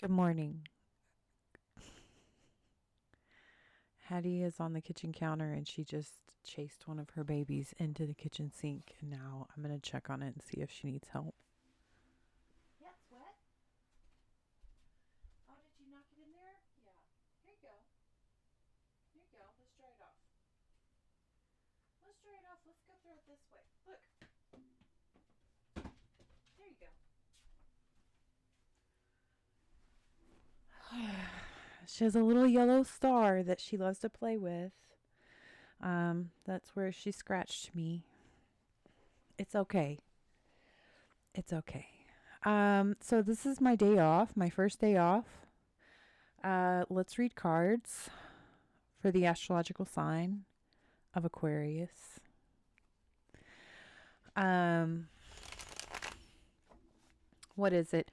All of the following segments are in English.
Good morning. Hattie is on the kitchen counter and she just chased one of her babies into the kitchen sink. And now I'm going to check on it and see if she needs help. Yeah, it's wet. Oh, did you knock it in there? Yeah. Here you go. Here you go. Let's dry it off. Let's dry it off. Let's go throw it this way. Look. There you go. She has a little yellow star that she loves to play with. That's where she scratched me. It's okay. It's okay. So this is my day off, my first day off. Let's read cards for the astrological sign of Aquarius. What is it?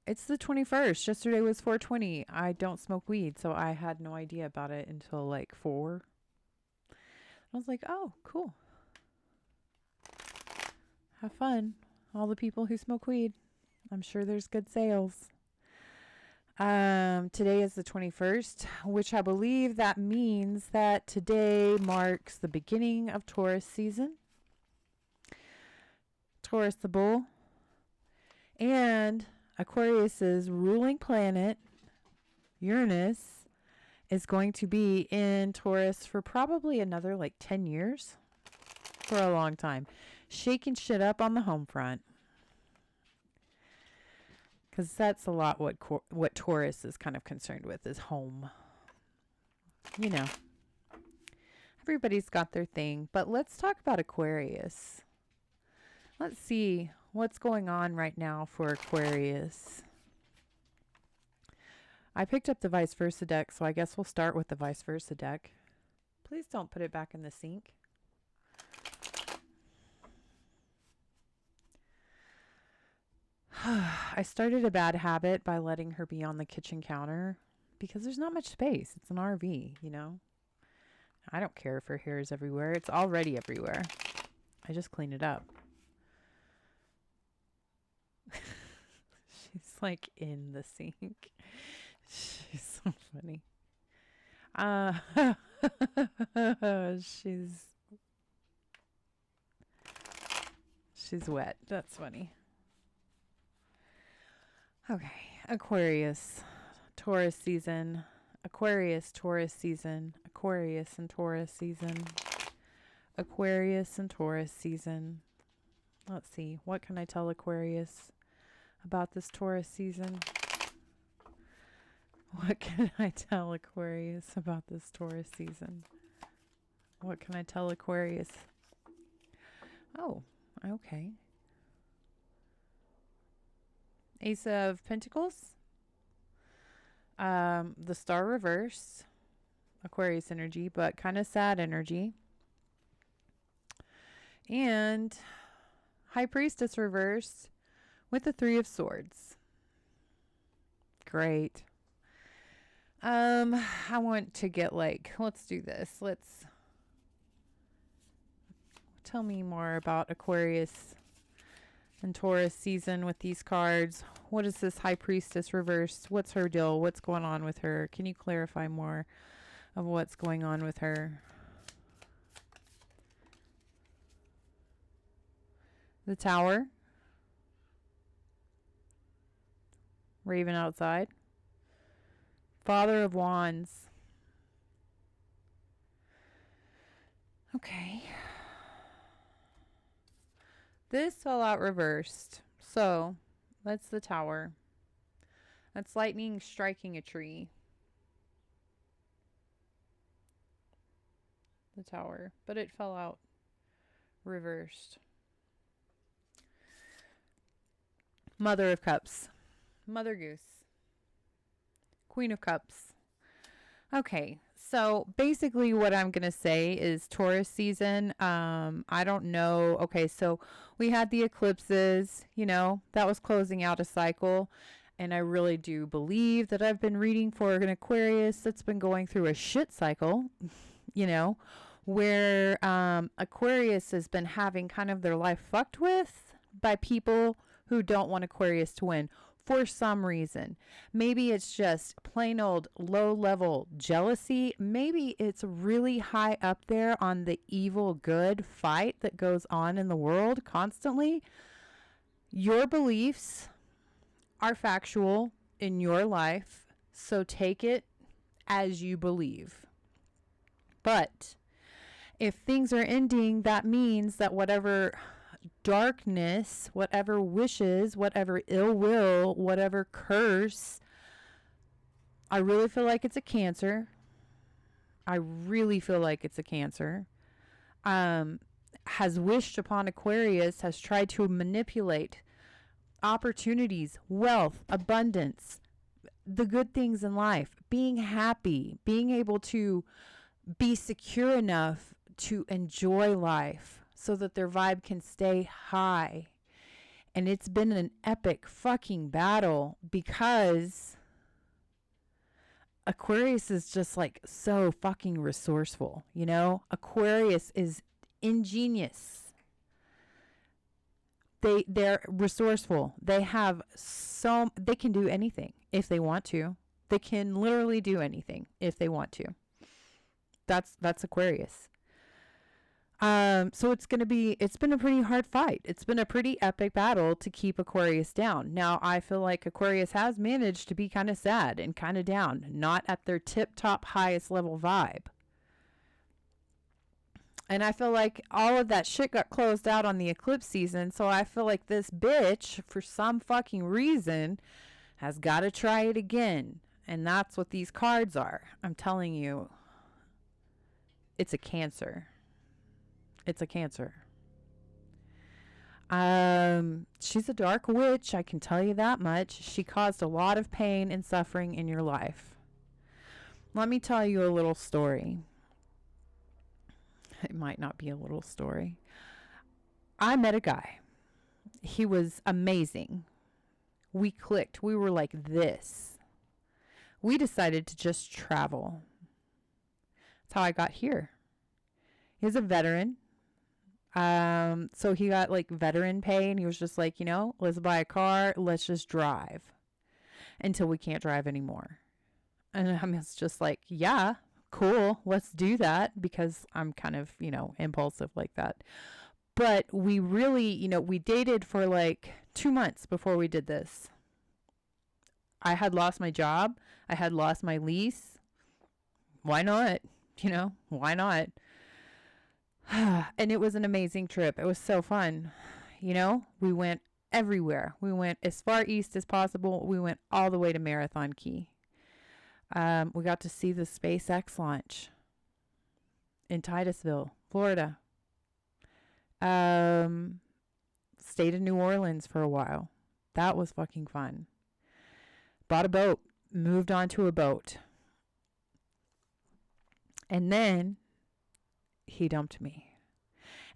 It's the 21st. Yesterday was 420. I don't smoke weed, so I had no idea about it until like 4. I was like, oh, cool. Have fun. All the people who smoke weed. I'm sure there's good sales. Today is the 21st, which I believe that means that today marks the beginning of Taurus season. Taurus the bull. And Aquarius's ruling planet, Uranus, is going to be in Taurus for probably another like 10 years. For a long time. Shaking shit up on the home front. Because that's a lot what Taurus is kind of concerned with is home. You know. Everybody's got their thing. But let's talk about Aquarius. Let's see what's going on right now for Aquarius. I picked up the vice versa deck, so I guess we'll start with the vice versa deck. Please don't put it back in the sink. I started a bad habit by letting her be on the kitchen counter because there's not much space. It's an RV, you know. I don't care if her hair is everywhere. It's already everywhere. I just clean it up. She's like in the sink. She's so funny. She's wet. That's funny. Okay, Aquarius, Taurus season. Aquarius, Taurus season. Aquarius and Taurus season. Aquarius and Taurus season. Let's see. What can I tell Aquarius about this Taurus season? What can I tell Aquarius about this Taurus season? What can I tell Aquarius? Oh, okay. Ace of Pentacles. The star reverse. Aquarius energy, but kind of sad energy. And High Priestess reverse with the Three of Swords. Great. I want to get let's do this. Let's tell me more about Aquarius and Taurus season with these cards. What is this High Priestess reverse? What's her deal? What's going on with her? Can you clarify more of what's going on with her? The Tower. Raven outside. Father of Wands. Okay. This fell out reversed. So, that's the Tower. That's lightning striking a tree. The Tower. But it fell out reversed. Mother of Cups. Mother Goose. Queen of Cups. Okay, so basically what I'm going to say is Taurus season. I don't know. Okay, so we had the eclipses, that was closing out a cycle. And I really do believe that I've been reading for an Aquarius that's been going through a shit cycle, where Aquarius has been having kind of their life fucked with by people who don't want Aquarius to win for some reason. Maybe it's just plain old low level jealousy. Maybe it's really high up there on the evil good fight that goes on in the world constantly. Your beliefs are factual in your life, so take it as you believe. But if things are ending, that means that whatever darkness, whatever wishes, whatever ill will, whatever curse, I really feel like it's a Cancer. I really feel like it's a Cancer. Has wished upon Aquarius, has tried to manipulate opportunities, wealth, abundance, the good things in life, being happy, being able to be secure enough to enjoy life so that their vibe can stay high. And it's been an epic fucking battle because Aquarius is just like so fucking resourceful, you know? Aquarius is ingenious. They're resourceful. They can do anything if they want to. They can literally do anything if they want to. That's Aquarius. So it's been a pretty hard fight. It's been a pretty epic battle to keep Aquarius down. Now, I feel like Aquarius has managed to be kind of sad and kind of down, not at their tip-top highest level vibe. And I feel like all of that shit got closed out on the eclipse season, so I feel like this bitch, for some fucking reason, has got to try it again. And that's what these cards are. I'm telling you, it's a Cancer. It's a Cancer. She's a dark witch, I can tell you that much. She caused a lot of pain and suffering in your life. Let me tell you a little story. It might not be a little story. I met a guy. He was amazing. We clicked. We were like this. We decided to just travel. That's how I got here. He's a veteran. So he got like veteran pay, and he was just like, let's buy a car. Let's just drive until we can't drive anymore. And I was just like, yeah, cool. Let's do that, because I'm kind of, impulsive like that. But we really, we dated for like 2 months before we did this. I had lost my job. I had lost my lease. Why not? Why not? And it was an amazing trip. It was so fun. We went everywhere. We went as far east as possible. We went all the way to Marathon Key. We got to see the SpaceX launch in Titusville, Florida. Stayed in New Orleans for a while. That was fucking fun. Bought a boat, moved onto a boat. And then he dumped me.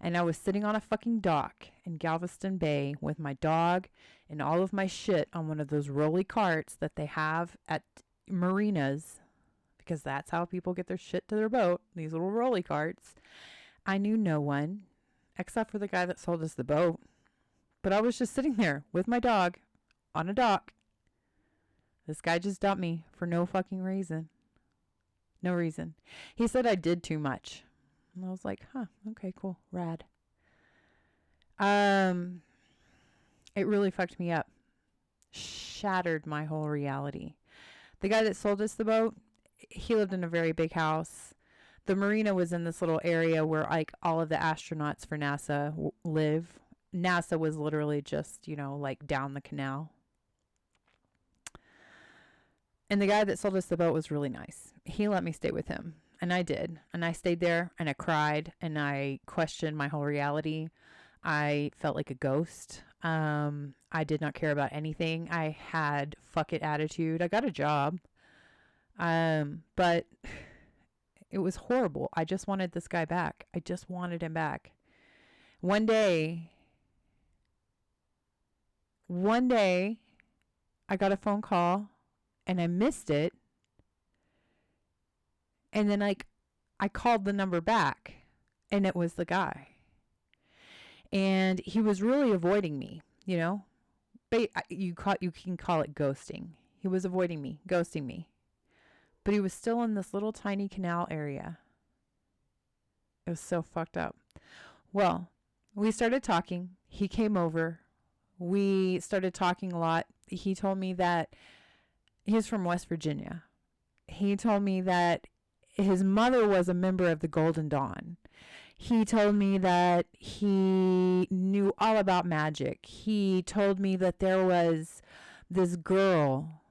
And I was sitting on a fucking dock in Galveston Bay with my dog and all of my shit on one of those rolly carts that they have at marinas, because that's how people get their shit to their boat, these little rolly carts. I knew no one except for the guy that sold us the boat. But I was just sitting there with my dog on a dock. This guy just dumped me for no fucking reason. No reason. He said I did too much. And I was like, okay, cool, rad. It really fucked me up. Shattered my whole reality. The guy that sold us the boat, he lived in a very big house. The marina was in this little area where like all of the astronauts for NASA live. NASA was literally just, like down the canal. And the guy that sold us the boat was really nice. He let me stay with him. And I did. And I stayed there and I cried and I questioned my whole reality. I felt like a ghost. I did not care about anything. I had fuck it attitude. I got a job. But it was horrible. I just wanted this guy back. I just wanted him back. One day, I got a phone call and I missed it. And then I called the number back and it was the guy. And he was really avoiding me, You can call it ghosting. He was avoiding me, ghosting me. But he was still in this little tiny canal area. It was so fucked up. Well, we started talking. He came over. We started talking a lot. He told me that he's from West Virginia. He told me that his mother was a member of the Golden Dawn. He told me that he knew all about magic. He told me that there was this girl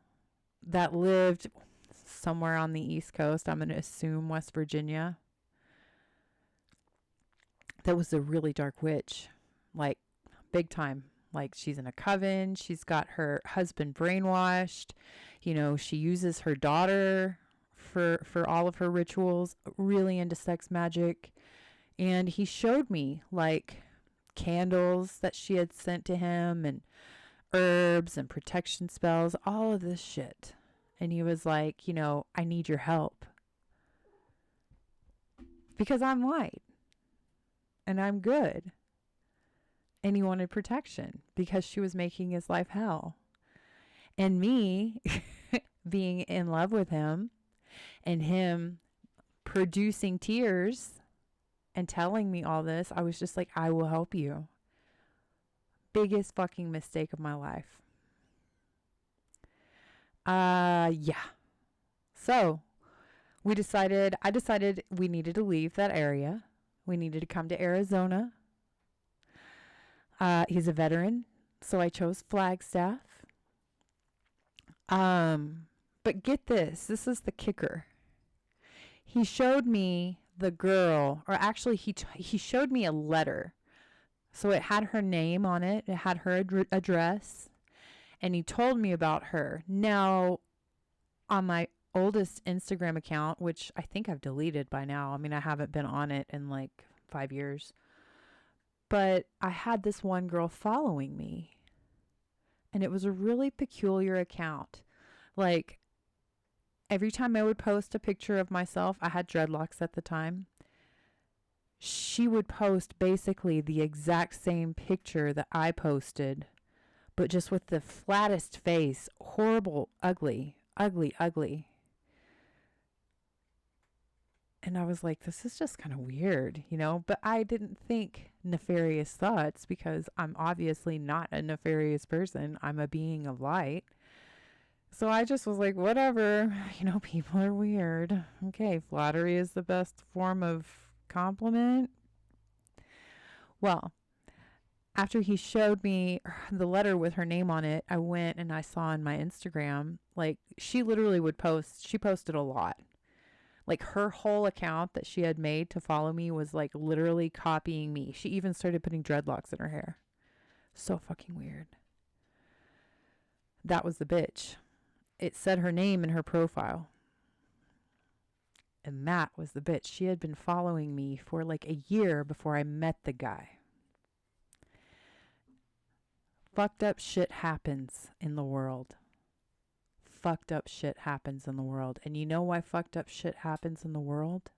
that lived somewhere on the East Coast. I'm going to assume West Virginia. That was a really dark witch. Like, big time. Like, she's in a coven. She's got her husband brainwashed. You know, she uses her daughter for all of her rituals. Really into sex magic. And he showed me, like, candles that she had sent to him and herbs and protection spells, all of this shit. And he was like, you know, I need your help. Because I'm light. And I'm good. And he wanted protection because she was making his life hell. And me being in love with him and him producing tears and telling me all this, I was just like, I will help you. Biggest fucking mistake of my life. Yeah. So I decided we needed to leave that area. We needed to come to Arizona. He's a veteran, so I chose Flagstaff. But get this is the kicker. He showed me the girl, or actually he showed me a letter. So it had her name on it. It had her address. And he told me about her. Now, on my oldest Instagram account, which I think I've deleted by now. I mean, I haven't been on it in like 5 years. But I had this one girl following me. And it was a really peculiar account. Like, every time I would post a picture of myself, I had dreadlocks at the time. She would post basically the exact same picture that I posted, but just with the flattest face. Horrible, ugly, ugly, ugly. And I was like, this is just kind of weird, you know? But I didn't think nefarious thoughts because I'm obviously not a nefarious person. I'm a being of light. So I just was like, whatever, you know, people are weird. Okay, flattery is the best form of compliment. Well, after he showed me the letter with her name on it, I went and I saw on my Instagram, like, she literally would post, she posted a lot. Like, her whole account that she had made to follow me was like literally copying me. She even started putting dreadlocks in her hair. So fucking weird. That was the bitch. It said her name in her profile. And that was the bitch. She had been following me for like a year before I met the guy. Fucked up shit happens in the world. Fucked up shit happens in the world. And you know why fucked up shit happens in the world?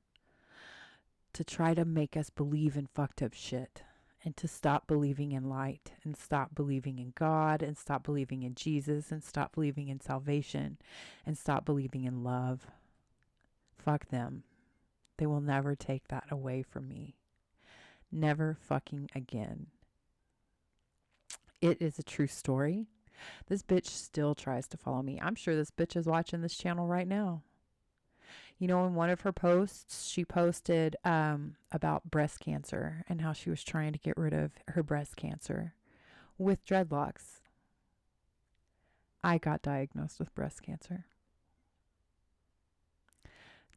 To try to make us believe in fucked up shit. And to stop believing in light. And stop believing in God. And stop believing in Jesus. And stop believing in salvation. And stop believing in love. Fuck them. They will never take that away from me. Never fucking again. It is a true story. This bitch still tries to follow me. I'm sure this bitch is watching this channel right now. You know, in one of her posts, she posted about breast cancer and how she was trying to get rid of her breast cancer with dreadlocks. I got diagnosed with breast cancer.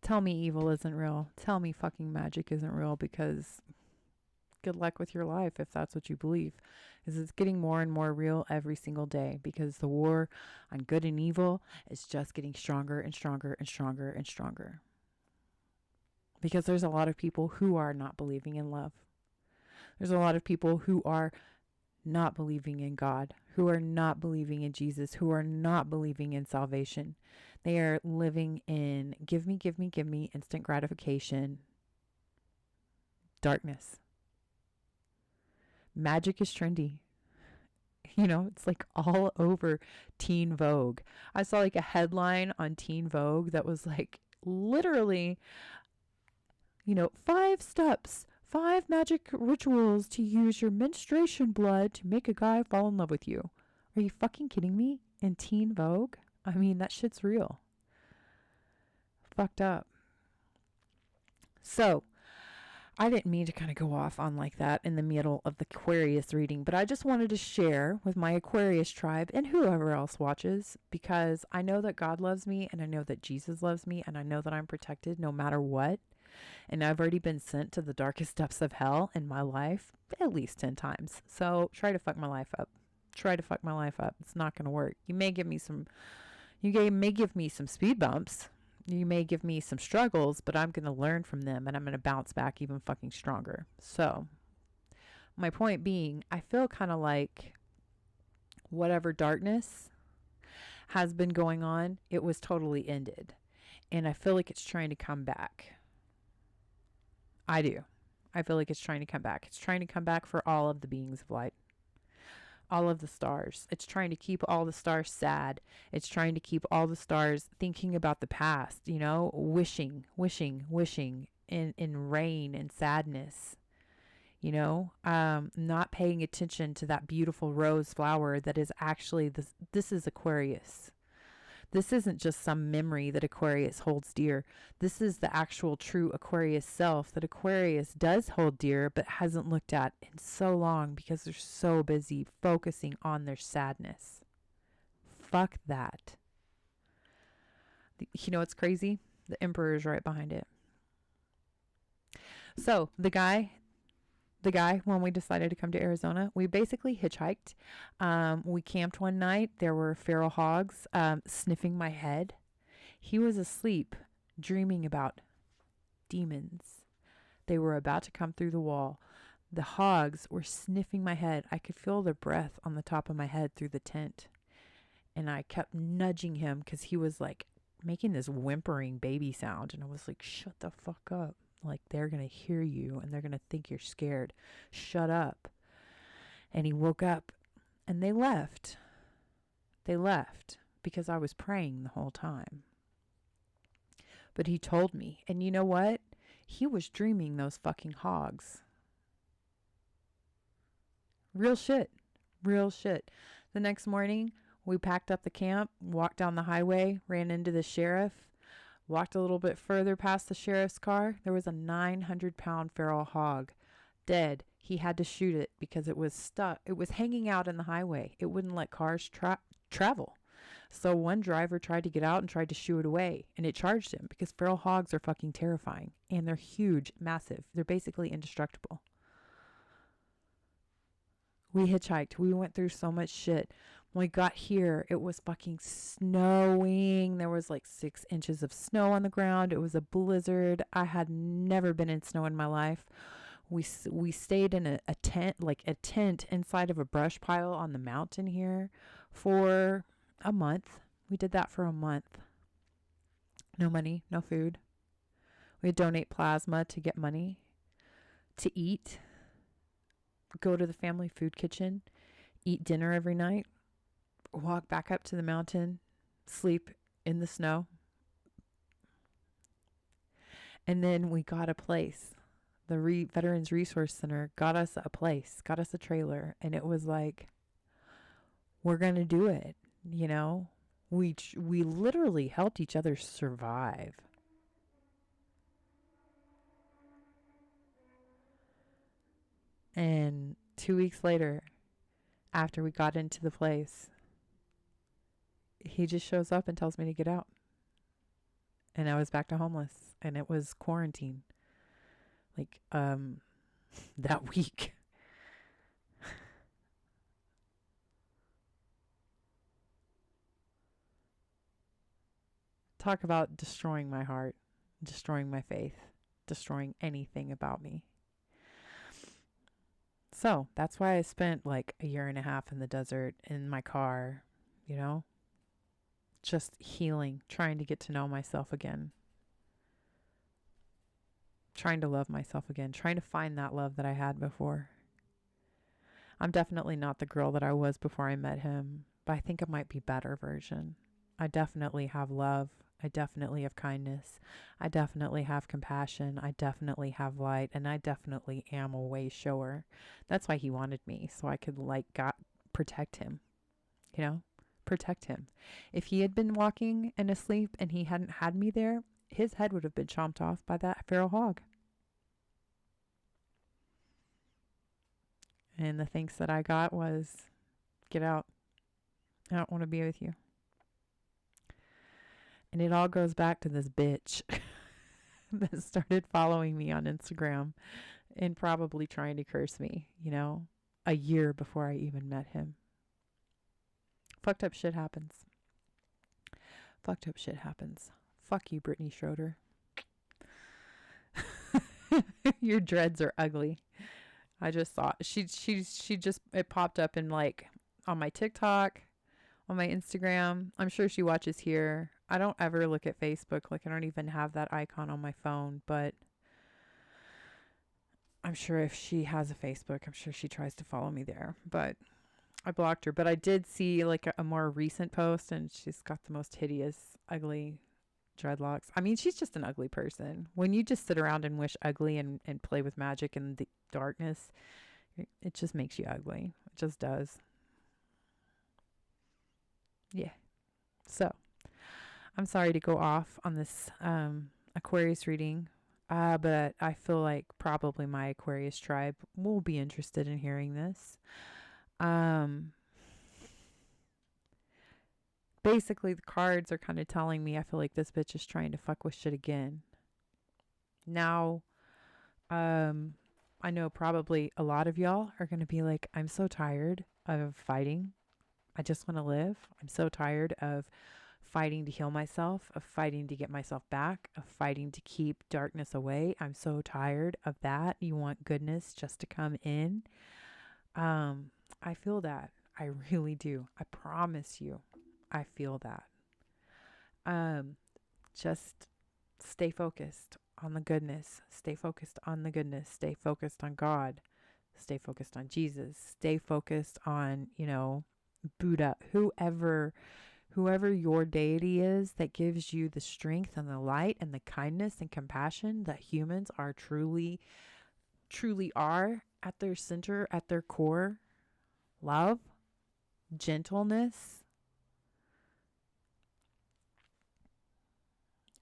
Tell me evil isn't real. Tell me fucking magic isn't real, because good luck with your life if that's what you believe. Because it's getting more and more real every single day, because the war on good and evil is just getting stronger and stronger and stronger and stronger. Because there's a lot of people who are not believing in love. There's a lot of people who are not believing in God, who are not believing in Jesus, who are not believing in salvation. They are living in give me, give me, give me, instant gratification, darkness. Magic is trendy. You know, it's like all over Teen Vogue. I saw like a headline on Teen Vogue that was like literally, you know, 5 steps, 5 magic rituals to use your menstruation blood to make a guy fall in love with you. Are you fucking kidding me? In Teen Vogue? I mean, that shit's real. Fucked up. So, I didn't mean to kind of go off on like that in the middle of the Aquarius reading, but I just wanted to share with my Aquarius tribe and whoever else watches, because I know that God loves me, and I know that Jesus loves me, and I know that I'm protected no matter what. And I've already been sent to the darkest depths of hell in my life at least 10 times. So try to fuck my life up. Try to fuck my life up. It's not going to work. You may give me some speed bumps. You may give me some struggles, but I'm going to learn from them, and I'm going to bounce back even fucking stronger. So my point being, I feel kind of like whatever darkness has been going on, it was totally ended. And I feel like it's trying to come back. I do. I feel like it's trying to come back. It's trying to come back for all of the beings of light. All of the stars. It's trying to keep all the stars sad. It's trying to keep all the stars thinking about the past, you know, wishing in rain and sadness, you know, not paying attention to that beautiful rose flower that is actually this is Aquarius. This isn't just some memory that Aquarius holds dear. This is the actual true Aquarius self that Aquarius does hold dear, but hasn't looked at in so long because they're so busy focusing on their sadness. Fuck that. You know what's crazy? The Emperor is right behind it. So the guy, when we decided to come to Arizona, we basically hitchhiked. We camped one night. There were feral hogs sniffing my head. He was asleep, dreaming about demons. They were about to come through the wall. The hogs were sniffing my head. I could feel their breath on the top of my head through the tent. And I kept nudging him because he was like making this whimpering baby sound. And I was like, shut the fuck up. Like, they're going to hear you and they're going to think you're scared. Shut up. And he woke up and they left. They left because I was praying the whole time. But he told me, and you know what? He was dreaming those fucking hogs. Real shit. Real shit. The next morning, we packed up the camp, walked down the highway, ran into the sheriff. Walked a little bit further past the sheriff's car. There was a 900-pound feral hog, dead. He had to shoot it because it was stuck. It was hanging out in the highway. It wouldn't let cars travel. So one driver tried to get out and tried to shoo it away, and it charged him because feral hogs are fucking terrifying, and they're huge, massive. They're basically indestructible. We hitchhiked. We went through so much shit. When we got here, it was fucking snowing. There was like 6 inches of snow on the ground. It was a blizzard. I had never been in snow in my life. We stayed in a tent, like a tent inside of a brush pile on the mountain here for a month. We did that for a month. No money, no food. We donate plasma to get money to eat. Go to the family food kitchen, eat dinner every night. Walk back up to the mountain, sleep in the snow. And then we got a place. The Veterans Resource Center got us a place, got us a trailer. And it was like, we're going to do it. You know, we literally helped each other survive. And 2 weeks later, after we got into the place, he just shows up and tells me to get out. And I was back to homeless. And it was quarantine. Like, that week. Talk about destroying my heart, destroying my faith, destroying anything about me. So that's why I spent like a year and a half in the desert in my car, you know, just healing, trying to get to know myself again, trying to love myself again, trying to find that love that I had before. I'm definitely not the girl that I was before I met him, but I think I might be better version. I definitely have love. I definitely have kindness. I definitely have compassion. I definitely have light. And I definitely am a way shower. That's why he wanted me, so I could, like, God, protect him, you know? Protect him. If he had been walking and asleep and he hadn't had me there, his head would have been chomped off by that feral hog. And the thanks that I got was, get out. I don't want to be with you. And it all goes back to this bitch that started following me on Instagram and probably trying to curse me, you know, a year before I even met him. Fucked up shit happens. Fucked up shit happens. Fuck you, Brittany Schroeder. Your dreads are ugly. I just saw she just, it popped up in, like, on my TikTok, on my Instagram. I'm sure she watches here. I don't ever look at Facebook. Like, I don't even have that icon on my phone, but I'm sure if she has a Facebook, I'm sure she tries to follow me there, but I blocked her. But I did see, like, a more recent post, and she's got the most hideous, ugly dreadlocks. I mean, she's just an ugly person. When you just sit around and wish ugly and play with magic in the darkness, it just makes you ugly. It just does. Yeah. So, I'm sorry to go off on this Aquarius reading, but I feel like probably my Aquarius tribe will be interested in hearing this. Basically, the cards are kind of telling me I feel like this bitch is trying to fuck with shit again. Now, I know probably a lot of y'all are going to be like, I'm so tired of fighting. I just want to live. I'm so tired of fighting to heal myself, of fighting to get myself back, of fighting to keep darkness away. I'm so tired of that. You want goodness just to come in. I feel that. I really do. I promise you. I feel that. Just stay focused on the goodness. Stay focused on the goodness. Stay focused on God. Stay focused on Jesus. Stay focused on, Buddha, whoever your deity is that gives you the strength and the light and the kindness and compassion that humans are truly are at their center, at their core. Love, gentleness.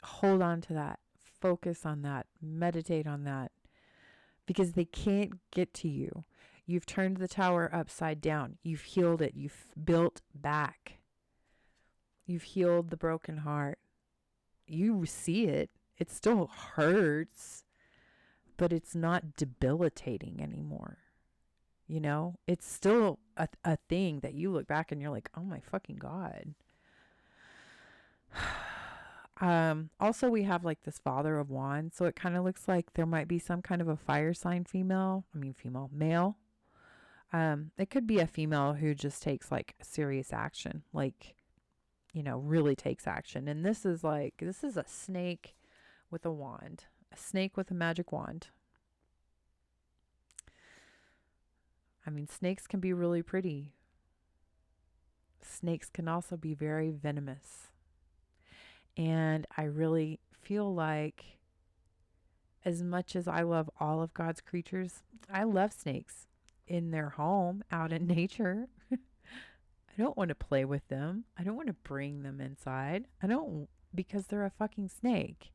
Hold on to that. Focus on that. Meditate on that. Because they can't get to you. You've turned the tower upside down. You've healed it. You've built back. You've healed the broken heart. You see it. It still hurts, but it's not debilitating anymore. It's still a thing that you look back and you're like, oh my fucking God. Also, we have, like, this Father of Wands, so it kind of looks like there might be some kind of a fire sign male. It could be a female who just takes, like, serious action, like, really takes action. And this is a snake with a wand, a snake with a magic wand. I mean, snakes can be really pretty. Snakes can also be very venomous. And I really feel like, as much as I love all of God's creatures, I love snakes in their home, out in nature. I don't want to play with them. I don't want to bring them inside. Because they're a fucking snake.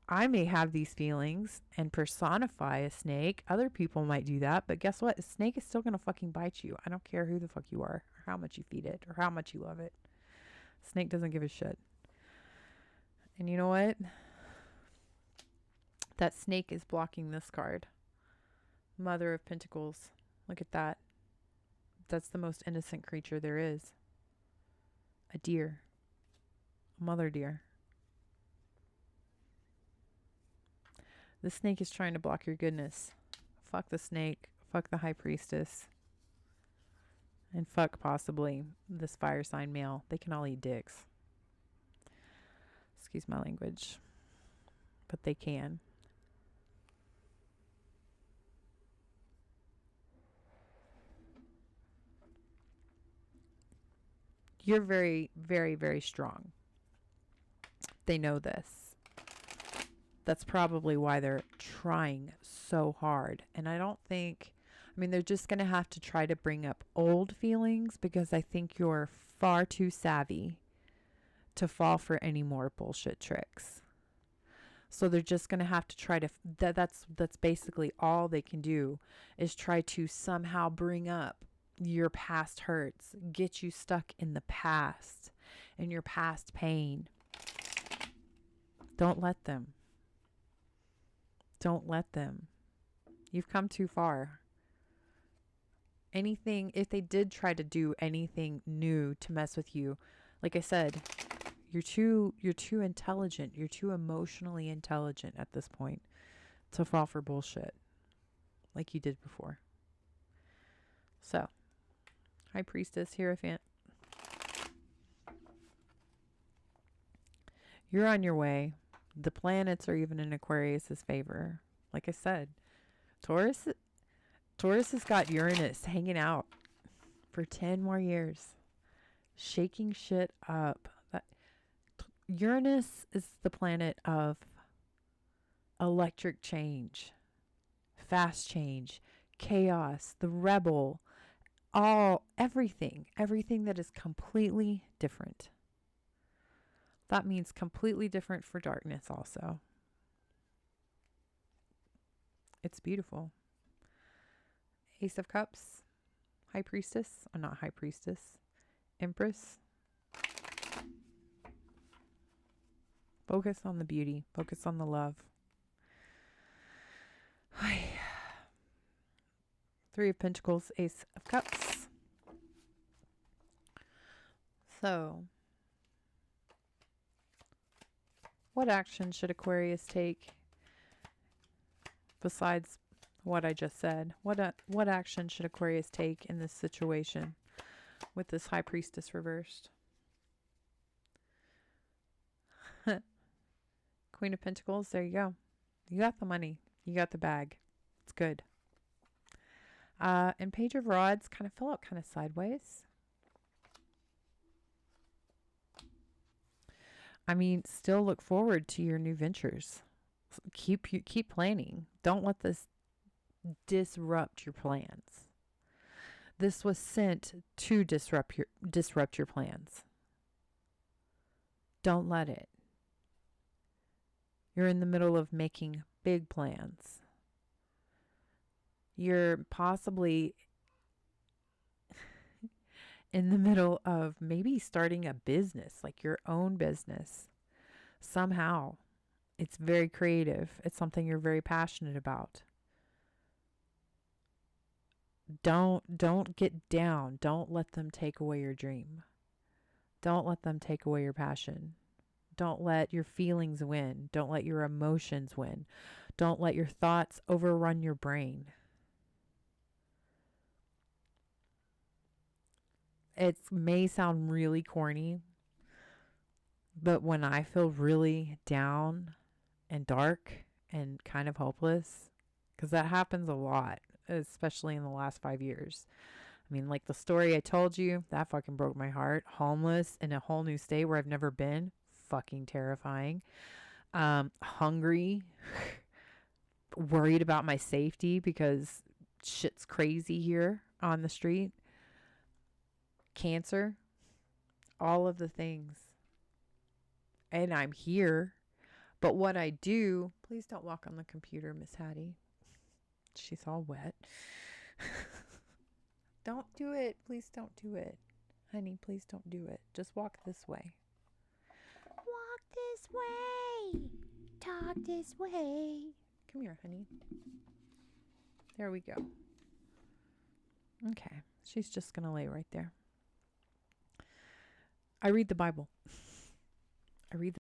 I may have these feelings and personify a snake. Other people might do that, but guess what? A snake is still going to fucking bite you. I don't care who the fuck you are, or how much you feed it, or how much you love it. Snake doesn't give a shit. And you know what? That snake is blocking this card. Mother of Pentacles. Look at that. That's the most innocent creature there is. A deer. A mother deer. The snake is trying to block your goodness. Fuck the snake. Fuck the high priestess. And fuck possibly this fire sign male. They can all eat dicks. Excuse my language. But they can. You're very, very, very strong. They know this. That's probably why they're trying so hard. And I don't think, I mean, they're just going to have to try to bring up old feelings because I think you're far too savvy to fall for any more bullshit tricks. So they're just going to have to try to, that's basically all they can do is try to somehow bring up your past hurts, get you stuck in the past and your past pain. Don't let them. Don't let them. You've come too far. Anything, if they did try to do anything new to mess with you, like I said, you're too intelligent. You're too emotionally intelligent at this point to fall for bullshit like you did before. So, High Priestess, Hierophant. You're on your way. The planets are even in Aquarius's favor. Like I said, Taurus has got Uranus hanging out for 10 more years, shaking shit up. Uranus is the planet of electric change, fast change, chaos, the rebel, everything that is completely different. That means completely different for darkness also. It's beautiful. Ace of Cups, High Priestess, not High Priestess, Empress. Focus on the beauty. Focus on the love. Three of Pentacles, Ace of Cups. So, what action should Aquarius take besides what I just said? What action should Aquarius take in this situation with this High Priestess reversed? Queen of Pentacles, there you go. You got the money. You got the bag. It's good. And Page of Rods kind of fell out kind of sideways. I mean, still look forward to your new ventures. Keep planning. Don't let this disrupt your plans. This was sent to disrupt your plans. Don't let it. You're in the middle of making big plans. You're possibly in the middle of maybe starting a business, like your own business. Somehow. It's very creative. It's something you're very passionate about. Don't get down. Don't let them take away your dream. Don't let them take away your passion. Don't let your feelings win. Don't let your emotions win. Don't let your thoughts overrun your brain. It may sound really corny, but when I feel really down and dark and kind of hopeless, because that happens a lot, especially in the last 5 years. I mean, like the story I told you, that fucking broke my heart. Homeless in a whole new state where I've never been. Fucking terrifying. Hungry. Worried about my safety because shit's crazy here on the street. Cancer. All of the things. And I'm here. But what I do, please don't walk on the computer, Miss Hattie. She's all wet. Don't do it. Please don't do it. Honey, please don't do it. Just walk this way. Walk this way. Talk this way. Come here, honey. There we go. Okay. She's just going to lay right there. I read the Bible. I read